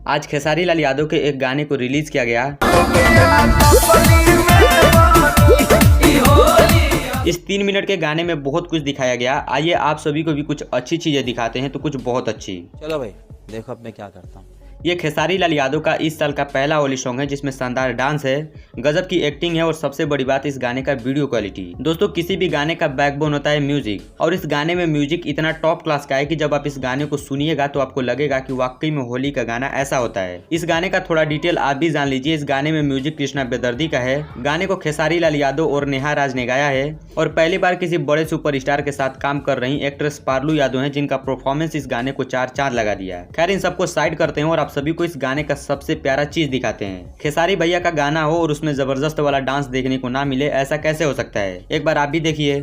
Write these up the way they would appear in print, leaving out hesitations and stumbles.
आज खेसारी लाल यादव के एक गाने को रिलीज किया गया। इस 3 मिनट के गाने में बहुत कुछ दिखाया गया। आइए आप सभी को भी कुछ अच्छी चीजें दिखाते हैं, तो कुछ बहुत अच्छी। चलो भाई देखो अब मैं क्या करता हूँ। ये खेसारी लाल यादव का इस साल का पहला होली सॉन्ग है, जिसमें शानदार डांस है, गजब की एक्टिंग है और सबसे बड़ी बात इस गाने का वीडियो क्वालिटी। दोस्तों किसी भी गाने का बैकबोन होता है म्यूजिक, और इस गाने में म्यूजिक इतना टॉप क्लास का है कि जब आप इस गाने को सुनिएगा तो आपको लगेगा कि वाकई में होली का गाना ऐसा होता है। इस गाने का थोड़ा डिटेल आप भी जान लीजिए। इस गाने में म्यूजिक कृष्णा बेदर्दी का है। गाने को खेसारी लाल यादव और नेहा राज ने गाया है, और पहली बार किसी बड़े सुपरस्टार के साथ काम कर रही एक्ट्रेस पारलू यादव है, जिनका परफॉर्मेंस इस गाने को 4 चांद लगा दिया है। खैर इन सबको साइड करते हैं और आप सभी को इस गाने का सबसे प्यारा चीज दिखाते हैं। खेसारी भैया का गाना हो और उसमें जबरदस्त वाला डांस देखने को ना मिले, ऐसा कैसे हो सकता है? एक बार आप भी देखिए।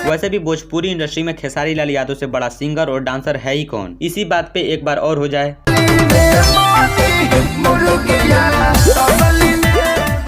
वैसे भी भोजपुरी इंडस्ट्री में खेसारी लाल यादव से बड़ा सिंगर और डांसर है ही कौन? इसी बात पे एक बार और हो जाए।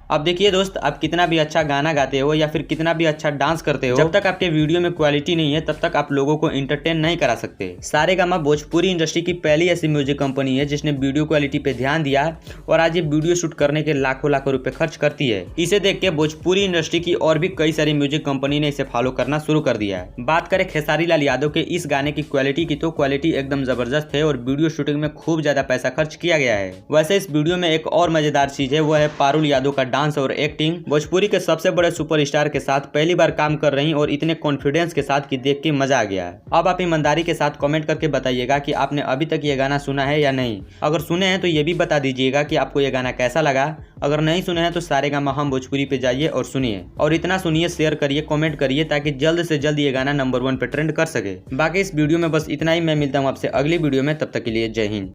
अब देखिए दोस्त, आप कितना भी अच्छा गाना गाते हो या फिर कितना भी अच्छा डांस करते हो, जब तक आपके वीडियो में क्वालिटी नहीं है तब तक आप लोगों को इंटरटेन नहीं करा सकते। सारेगामा भोजपुरी इंडस्ट्री की पहली ऐसी म्यूजिक कंपनी है जिसने वीडियो क्वालिटी पे ध्यान दिया, और आज ये वीडियो शूट करने के लाखों लाखों रुपए खर्च करती है। इसे देख के भोजपुरी इंडस्ट्री की और भी कई सारी म्यूजिक कंपनी ने इसे फॉलो करना शुरू कर दिया है। बात करें खेसारी लाल यादव के इस गाने की क्वालिटी की, तो क्वालिटी एकदम जबरदस्त है और वीडियो शूटिंग में खूब ज्यादा पैसा खर्च किया गया है। वैसे इस वीडियो में एक और मजेदार चीज है, वो है पारुल यादव का डांस और एक्टिंग। भोजपुरी के सबसे बड़े सुपरस्टार के साथ पहली बार काम कर रही और इतने कॉन्फिडेंस के साथ कि देख के मजा आ गया। अब आप ईमानदारी के साथ कमेंट करके बताइएगा कि आपने अभी तक ये गाना सुना है या नहीं। अगर सुने हैं तो ये भी बता दीजिएगा कि आपको ये गाना कैसा लगा। अगर नहीं सुने हैं तो सारेगामा हम भोजपुरी पे जाइए और सुनिए, और इतना सुनिए, शेयर करिए, कमेंट करिए, ताकि जल्द से जल्द ये गाना नंबर 1 पे ट्रेंड कर सके। बाकी इस वीडियो में बस इतना ही। मैं मिलता हूँ आपसे अगली वीडियो में, तब तक के लिए जय हिंद।